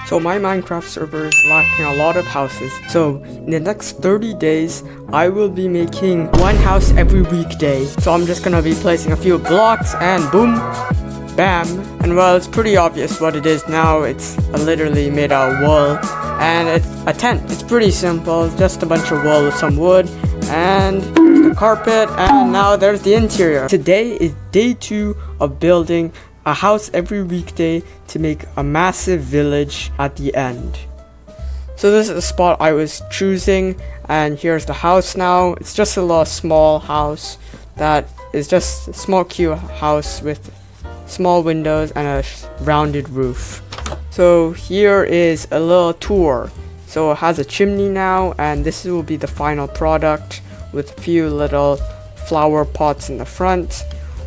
So my Minecraft server is lacking a lot of houses. So in the next 30 days, I will be making one house every weekday. So I'm just gonna be placing a few blocks and boom, bam. And well, it's pretty obvious what it is now. It's literally made out of wool and it's a tent. It's pretty simple, just a bunch of wool with some wood and the carpet, and now there's the interior. Today is day 2 of building a house every weekday to make a massive village at the end. So this is the spot I was choosing, and here's the house now. It's just a little small house that is just a small cute house with small windows and a rounded roof. So here is a little tour. So it has a chimney now, and this will be the final product with a few little flower pots in the front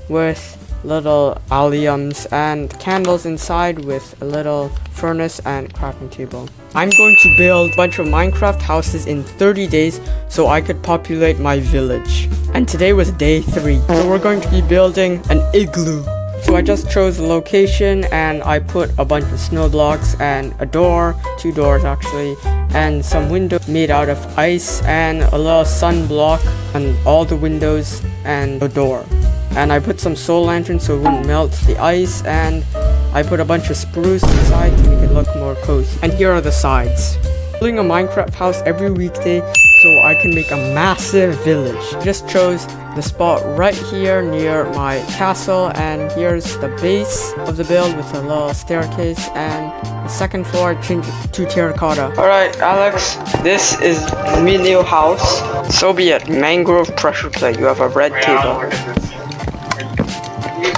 with little alliums and candles inside with a little furnace and crafting table. I'm going to build a bunch of Minecraft houses in 30 days so I could populate my village. And today was day 3. So we're going to be building an igloo. So I just chose the location and I put a bunch of snow blocks and a door, 2 doors actually, and some windows made out of ice and a little sun block on all the windows and the door. And I put some solar lanterns so it wouldn't melt the ice, and I put a bunch of spruce inside to make it look more cozy. And here are the sides. Building a Minecraft house every weekday so I can make a massive village. Just chose the spot right here near my castle, and here's the base of the build with a little staircase, and the second floor I changed it to terracotta. Alright Alex, this is my new house. So be it. Mangrove pressure plate. You have a red table.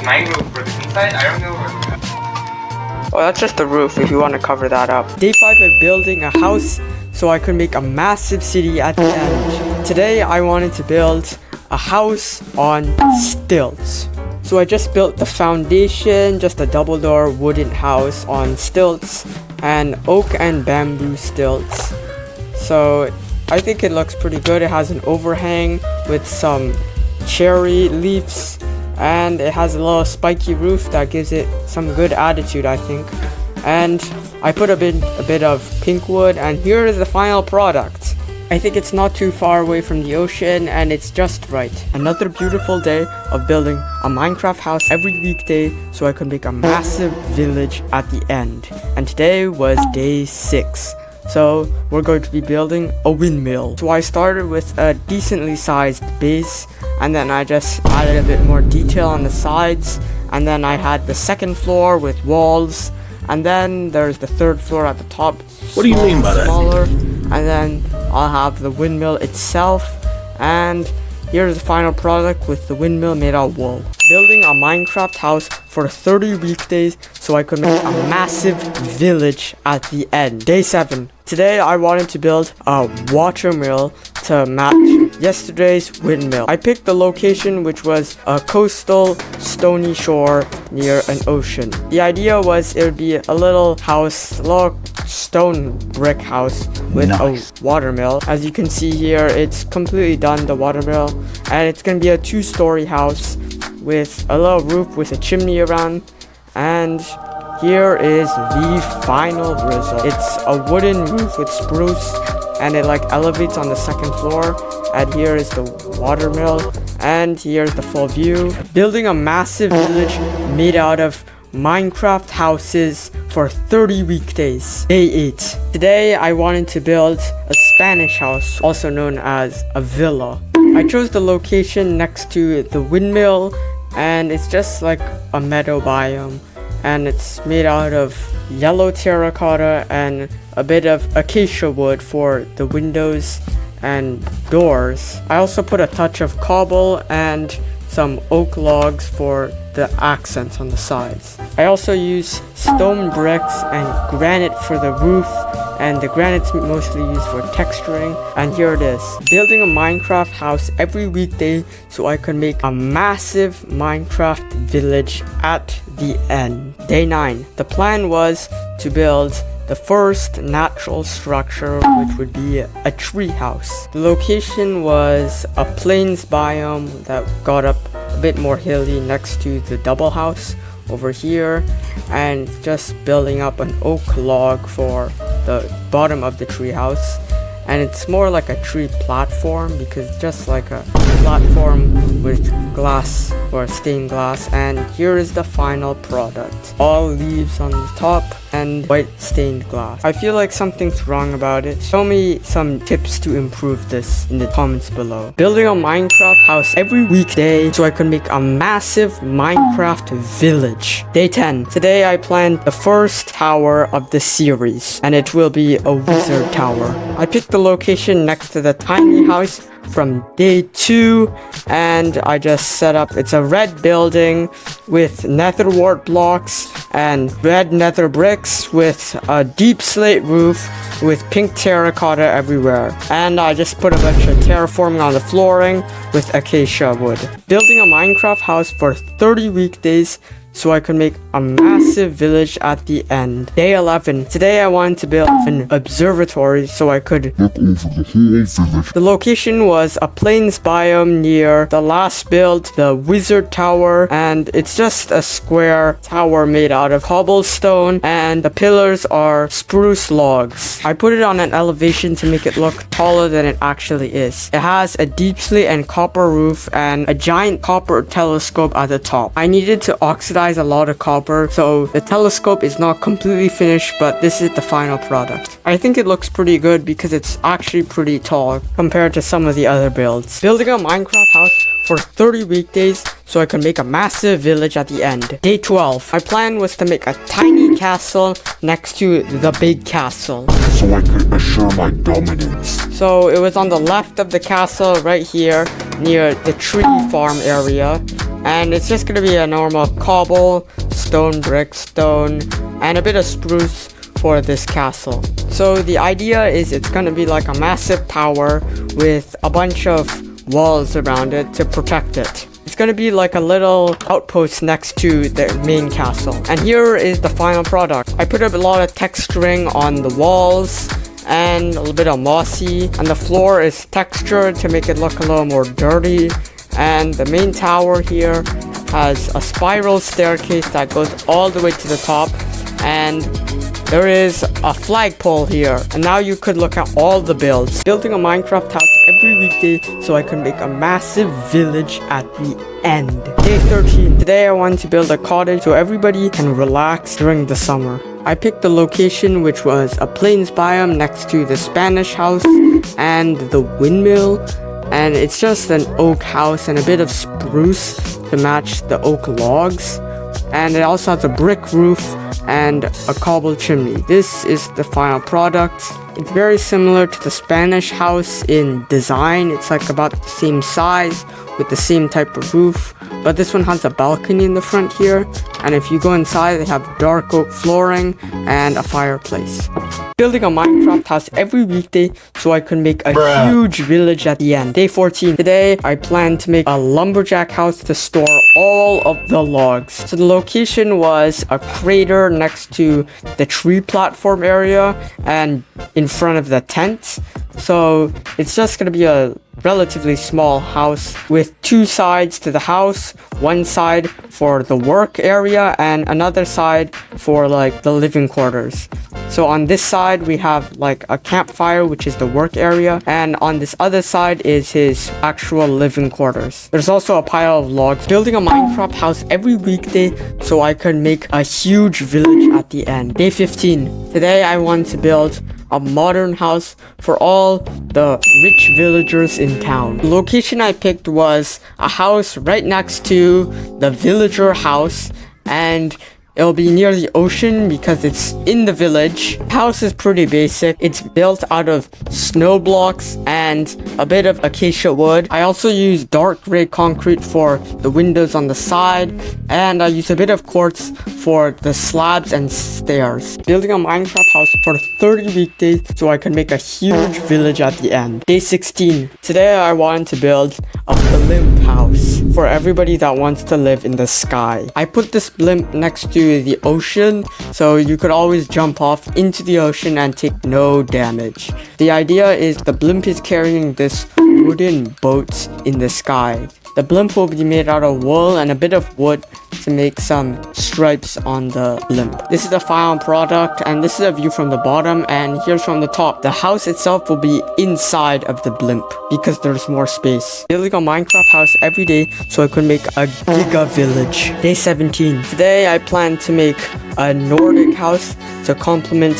Mangrove for the inside? I don't know. Oh, that's just the roof if you want to cover that up. Day 5 of building a house so I could make a massive city at the end. Today I wanted to build a house on stilts. So I just built the foundation, just a double door wooden house on stilts and oak and bamboo stilts. So I think it looks pretty good. It has an overhang with some cherry leaves, and it has a little spiky roof that gives it some good attitude, I think. And I put a bit of pink wood, and here is the final product. I think it's not too far away from the ocean and it's just right. Another beautiful day of building a Minecraft house every weekday so I could make a massive village at the end. And today was day 6. So we're going to be building a windmill. So I started with a decently sized base, and then I just added a bit more detail on the sides, and then I had the second floor with walls, and then there's the third floor at the top. What do you mean by that? Smaller, and then I'll have the windmill itself, and here's the final product with the windmill made out of wool. Building a Minecraft house for 30 weekdays so I could make a massive village at the end. Day 7. Today I wanted to build a water mill to match yesterday's windmill. I picked the location, which was a coastal stony shore near an ocean. The idea was it would be a little house, a little stone brick house with a water mill. As you can see here, it's completely done, the water mill, and it's gonna be a 2-story house with a little roof with a chimney around, and here is the final result. It's a wooden roof with spruce, and it like elevates on the second floor, and here is the water mill, and here's the full view. Building a massive village made out of Minecraft houses for 30 weekdays. Day 8. Today I wanted to build a Spanish house, also known as a villa. I chose the location next to the windmill, and it's just like a meadow biome, and it's made out of yellow terracotta and a bit of acacia wood for the windows and doors. I also put a touch of cobble and some oak logs for the accents on the sides. I also use stone bricks and granite for the roof, and the granite's mostly used for texturing. And here it is. Building a Minecraft house every weekday so I could make a massive Minecraft village at the end. Day 9. The plan was to build the first natural structure, which would be a tree house. The location was a plains biome that got up a bit more hilly next to the double house, over here, and just building up an oak log for the bottom of the treehouse. And it's more like a tree platform because just like a platform with glass or stained glass. And here is the final product. All leaves on the top and white stained glass. I feel like something's wrong about it. Show me some tips to improve this in the comments below. Building a Minecraft house every weekday so I can make a massive Minecraft village. Day 10. Today I planned the first tower of the series, and it will be a wizard tower. I picked the location next to the tiny house from day 2, and I just set up. It's a red building with nether wart blocks and red nether bricks with a deep slate roof with pink terracotta everywhere. And I just put a bunch of terraforming on the flooring with acacia wood. Building a Minecraft house for 30 weekdays so I could make a massive village at the end. Day 11. Today I wanted to build an observatory so I could look over the whole village. The location was a plains biome near the last build, the wizard tower, and it's just a square tower made out of cobblestone, and the pillars are spruce logs. I put it on an elevation to make it look taller than it actually is. It has a deep slate and copper roof and a giant copper telescope at the top. I needed to oxidize a lot of copper, so the telescope is not completely finished, but this is the final product. I think it looks pretty good because it's actually pretty tall compared to some of the other builds. Building a Minecraft house for 30 weekdays so I can make a massive village at the end. Day 12. My plan was to make a tiny castle next to the big castle so I could assure my dominance. So it was on the left of the castle right here near the tree farm area. And it's just gonna be a normal cobble, stone, brick, stone, and a bit of spruce for this castle. So the idea is it's gonna be like a massive tower with a bunch of walls around it to protect it. It's gonna be like a little outpost next to the main castle. And here is the final product. I put up a lot of texturing on the walls and a little bit of mossy, and the floor is textured to make it look a little more dirty. And the main tower here has a spiral staircase that goes all the way to the top, and there is a flagpole here. And now you could look at all the builds. Building a Minecraft house every weekday so I can make a massive village at the end. Day 13. Today I wanted to build a cottage so everybody can relax during the summer. I picked the location, which was a plains biome next to the Spanish house and the windmill. And it's just an oak house and a bit of spruce to match the oak logs. And it also has a brick roof and a cobble chimney. This is the final product. It's very similar to the Spanish house in design. It's like about the same size with the same type of roof, but this one has a balcony in the front here, and if you go inside they have dark oak flooring and a fireplace. Building a Minecraft house every weekday so I can make a huge village at the end. Day 14. Today I plan to make a lumberjack house to store all of the logs. So the location was a crater next to the tree platform area and in front of the tent. So it's just gonna be a relatively small house with two sides to the house, one side for the work area and another side for like the living quarters. So on this side we have like a campfire, which is the work area, and on this other side is his actual living quarters. There's also a pile of logs. Building a Minecraft house every weekday so I can make a huge village at the end. Day 15. Today I want to build a modern house for all the rich villagers in town. The location I picked was a house right next to the villager house, and it'll be near the ocean because it's in the village. The house is pretty basic. It's built out of snow blocks and a bit of acacia wood. I also use dark gray concrete for the windows on the side, and I use a bit of quartz for the slabs and stairs. Building a Minecraft house for 30 weekdays so I can make a huge village at the end. Day 16. Today I wanted to build a blimp house for everybody that wants to live in the sky. I put this blimp next to the ocean so you could always jump off into the ocean and take no damage. The idea is the blimp is carrying this wooden boat in the sky. The blimp will be made out of wool and a bit of wood to make some stripes on the blimp. This is the final product, and this is a view from the bottom, and here's from the top. The house itself will be inside of the blimp because there's more space. Building a Minecraft house every day so I could make a giga village. Day 17. Today I plan to make a Nordic house to complement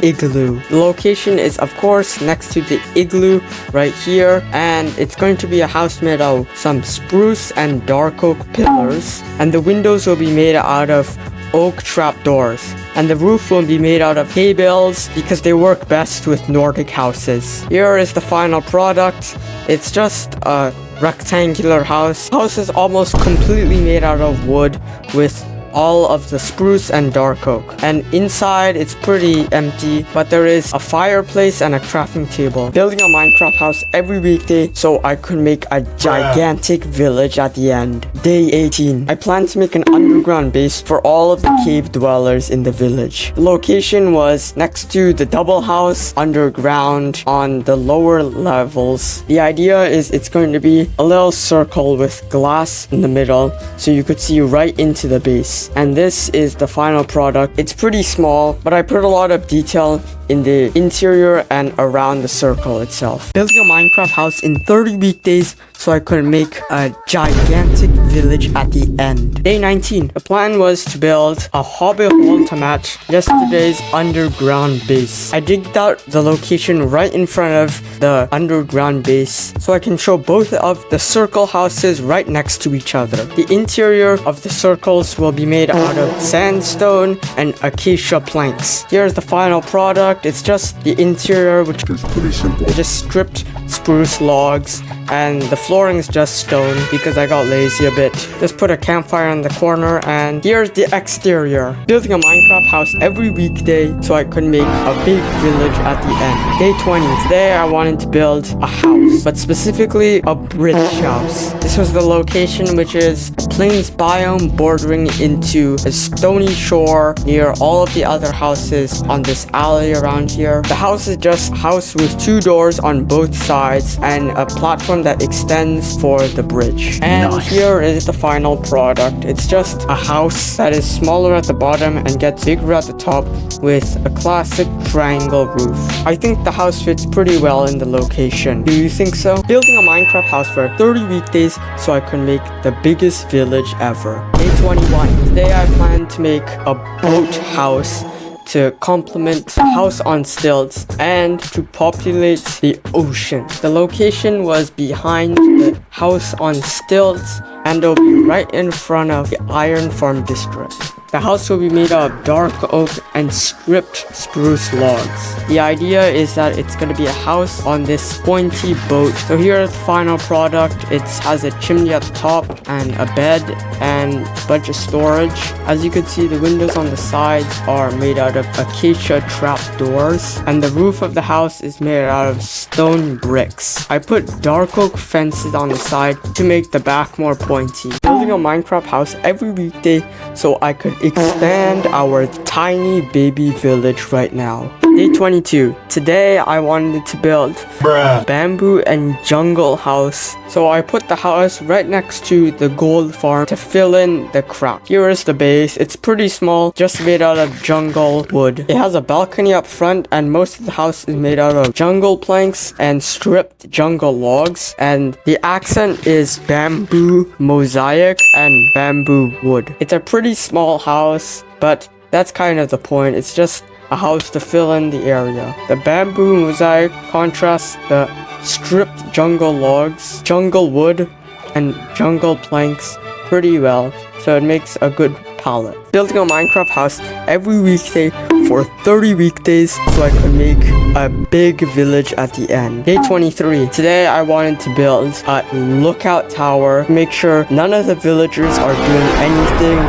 igloo. The location is of course next to the igloo right here, and it's going to be a house made of some spruce and dark oak pillars, and the windows will be made out of oak trapdoors, and the roof will be made out of hay bales because they work best with Nordic houses. Here is the final product. It's just a rectangular house. The house is almost completely made out of wood with all of the spruce and dark oak, and inside it's pretty empty, but there is a fireplace and a crafting table. Building a Minecraft house every weekday so I could make a gigantic village at the end. Day 18. I plan to make an underground base for all of the cave dwellers in the village. The location was next to the double house underground on the lower levels. The idea is it's going to be a little circle with glass in the middle so you could see right into the base. And this is the final product. It's pretty small, but I put a lot of detail in the interior and around the circle itself. Building a Minecraft house in 30 weekdays so I could make a gigantic village at the end. Day 19. The plan was to build a hobbit hole to match yesterday's underground base. I digged out the location right in front of the underground base so I can show both of the circle houses right next to each other. The interior of the circles will be made out of sandstone and acacia planks. Here's the final product. It's just the interior, which is pretty simple. Just stripped spruce logs, and the flooring is just stone because I got lazy a bit. Just put a campfire in the corner, and here's the exterior. Building a Minecraft house every weekday so I could make a big village at the end. Day 20. Today I wanted to build a house, but specifically a bridge house. This was the location, which is plains biome bordering into a stony shore near all of the other houses on this alley around here. The house is just a house with two doors on both sides and a platform that extends for the bridge. And here is the final product. It's just a house that is smaller at the bottom and gets bigger at the top with a classic triangle roof. I think the house fits pretty well in the location. Do you think so? Building a Minecraft house for 30 weekdays so I could make the biggest village ever. Day 21. Today I plan to make a boat house to complement the house on stilts and to populate the ocean. The location was behind the house on stilts, and it'll be right in front of the Iron Farm district. The house will be made of dark oak and stripped spruce logs. The idea is that it's going to be a house on this pointy boat. So here's the final product. It has a chimney at the top and a bed and a bunch of storage. As you can see, the windows on the sides are made out of acacia trapdoors, and the roof of the house is made out of stone bricks. I put dark oak fences on the side to make the back more pointy. Building a Minecraft house every weekday so I could expand our tiny baby village right now. Day 22. Today I wanted to build a bamboo and jungle house, so I put the house right next to the gold farm to fill in the crack. Here is the base. It's pretty small, just made out of jungle wood. It has a balcony up front, and most of the house is made out of jungle planks and stripped jungle logs, and the accent is bamboo mosaic and bamboo wood. It's a pretty small house, but that's kind of the point. It's just a house to fill in the area. The bamboo mosaic contrasts the stripped jungle logs, jungle wood, and jungle planks pretty well, so it makes a good palette. Building a Minecraft house every weekday for 30 weekdays so I could make a big village at the end. Day 23. Today I wanted to build a lookout tower, make sure none of the villagers are doing anything.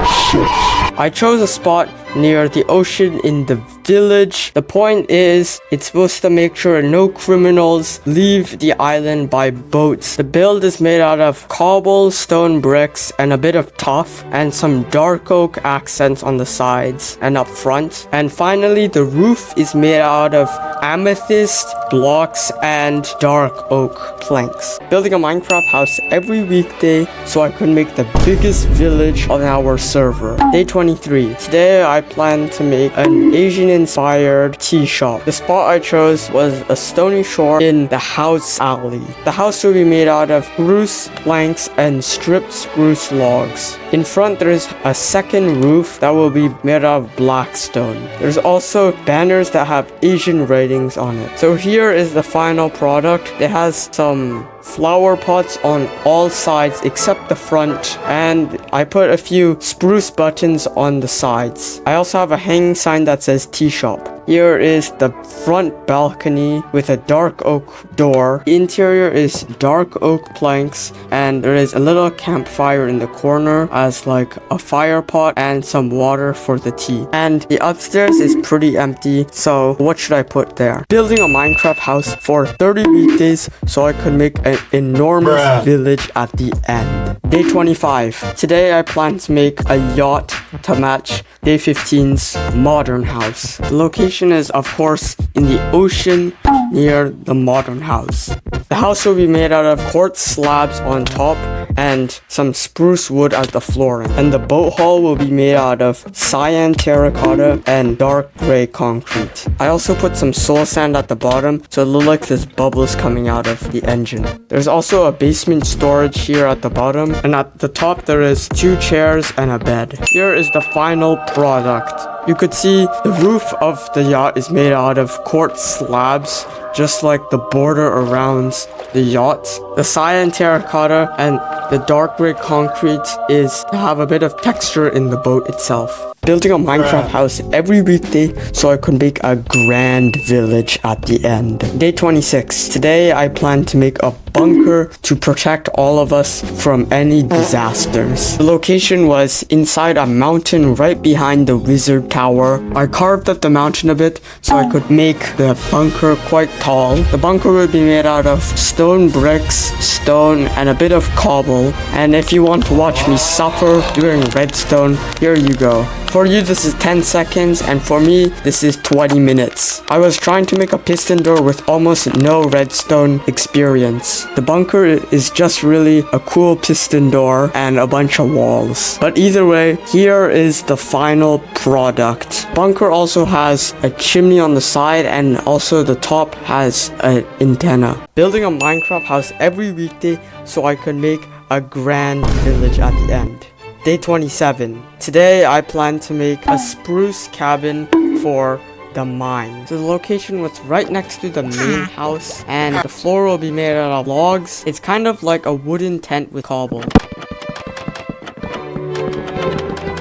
I chose a spot near the ocean in the village. The point is, it's supposed to make sure no criminals leave the island by boats. The build is made out of cobblestone bricks and a bit of tuff and some dark oak accents on the sides and up front. And finally, the roof is made out of amethyst blocks and dark oak planks. Building a Minecraft house every weekday so I could make the biggest village on our server. Day 23. Today I plan to make an Asian inspired tea shop. The spot I chose was a stony shore in the house alley. The house will be made out of spruce planks and stripped spruce logs. In front there is a second roof that will be made out of black stone. There's also banners that have Asian writings on it. So here is the final product. It has some flower pots on all sides except the front, and I put a few spruce buttons on the sides. I also have a hanging sign that says tea shop. Here is the front balcony with a dark oak door. The interior is dark oak planks, and there is a little campfire in the corner as like a fire pot and some water for the tea. And the upstairs is pretty empty, so what should I put there? Building a Minecraft house for 30 weekdays so I could make an enormous village at the end. Day 25. Today I plan to make a yacht to match Day 15's modern house. The location is of course in the ocean near the modern house. The house will be made out of quartz slabs on top and some spruce wood as the flooring. And the boat hull will be made out of cyan terracotta and dark gray concrete. I also put some soul sand at the bottom so it looks like there's bubbles coming out of the engine. There's also a basement storage here at the bottom, and at the top there is 2 chairs and a bed. Here is the final product. You could see the roof of the yacht is made out of quartz slabs, just like the border around the yacht. The cyan terracotta and the dark gray concrete is to have a bit of texture in the boat itself. Building a Minecraft house every weekday so I could make a grand village at the end. Day 26. Today I plan to make a bunker to protect all of us from any disasters. The location was inside a mountain right behind the wizard tower. I carved up the mountain a bit so I could make the bunker quite tall. The bunker would be made out of stone bricks, stone, and a bit of cobble. And if you want to watch me suffer doing redstone, here you go. For you this is 10 seconds, and for me this is 20 minutes. I was trying to make a piston door with almost no redstone experience. The bunker is just really a cool piston door and a bunch of walls. But either way, here is the final product. Bunker also has a chimney on the side, and also the top has an antenna. Building a Minecraft house every weekday so I can make a grand village at the end. Day 27. Today I plan to make a spruce cabin for the mine. So the location was right next to the main house, and the floor will be made out of logs. It's kind of like a wooden tent with cobble.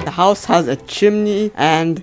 The house has a chimney, and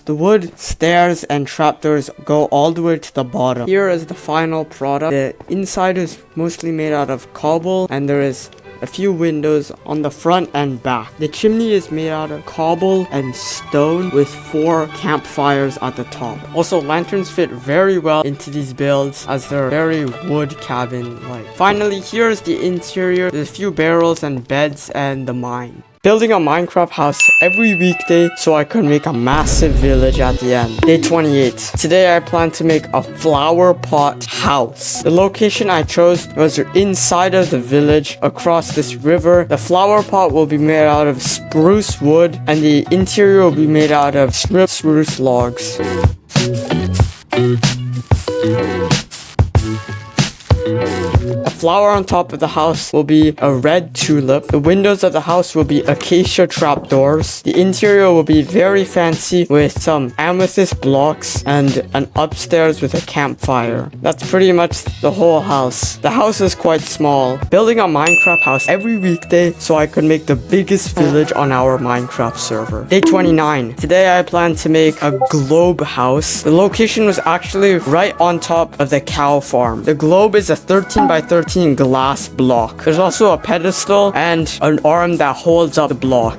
the wood stairs and trapdoors go all the way to the bottom. Here is the final product. The inside is mostly made out of cobble, and there is a few windows on the front and back. The chimney is made out of cobble and stone with 4 campfires at the top. Also, lanterns fit very well into these builds as they're very wood cabin-like. Finally, here's the interior. There's a few barrels and beds and the mine. Building a Minecraft house every weekday so I could make a massive village at the end. Day 28. Today I plan to make a flower pot house. The location I chose was inside of the village across this river. The flower pot will be made out of spruce wood, and the interior will be made out of stripped spruce logs. A flower on top of the house will be a red tulip. The windows of the house will be acacia trapdoors. The interior will be very fancy with some amethyst blocks and an upstairs with a campfire. That's pretty much the whole house. The house is quite small. Building a Minecraft house every weekday so I could make the biggest village on our Minecraft server. Day 29. Today I plan to make a globe house. The location was actually right on top of the cow farm. The globe is a 13 by 13 glass block. There's also a pedestal and an arm that holds up the block.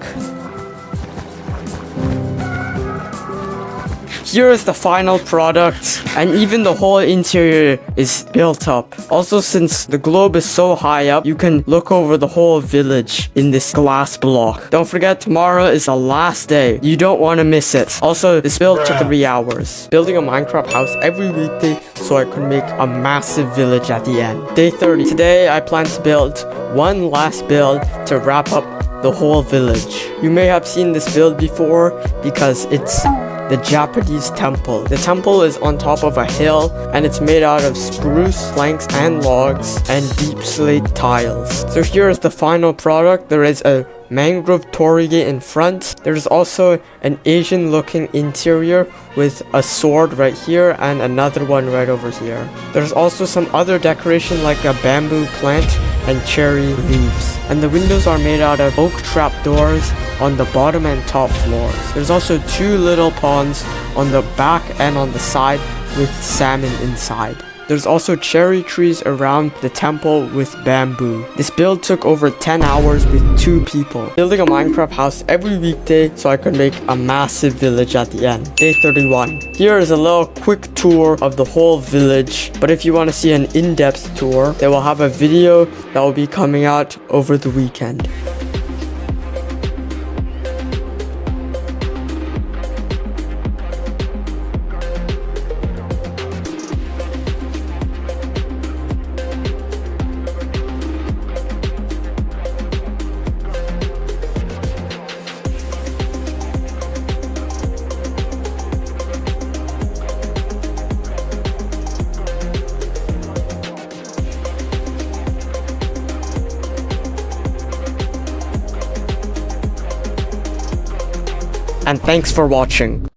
here is the final product, and even the whole interior is built up. Also, since the globe is so high up, you can look over the whole village in this glass block. Don't forget, tomorrow is the last day. You don't want to miss it. Also, this build took 3 hours. Building a Minecraft house every weekday so I could make a massive village at the end. Day 30. Today, I plan to build one last build to wrap up the whole village. You may have seen this build before because it's the Japanese temple. The temple is on top of a hill and it's made out of spruce planks and logs and deep slate tiles. So here's the final product. There is a mangrove torii in front. There's also an Asian looking interior with a sword right here and another one right over here. There's also some other decoration like a bamboo plant and cherry leaves. And the windows are made out of oak trap doors on the bottom and top floors. There's also 2 little ponds on the back and on the side with salmon inside. There's also cherry trees around the temple with bamboo. This build took over 10 hours with 2 people. Building a Minecraft house every weekday so I could make a massive village at the end. Day 31. Here is a little quick tour of the whole village. But if you want to see an in-depth tour, they will have a video that will be coming out over the weekend. And thanks for watching.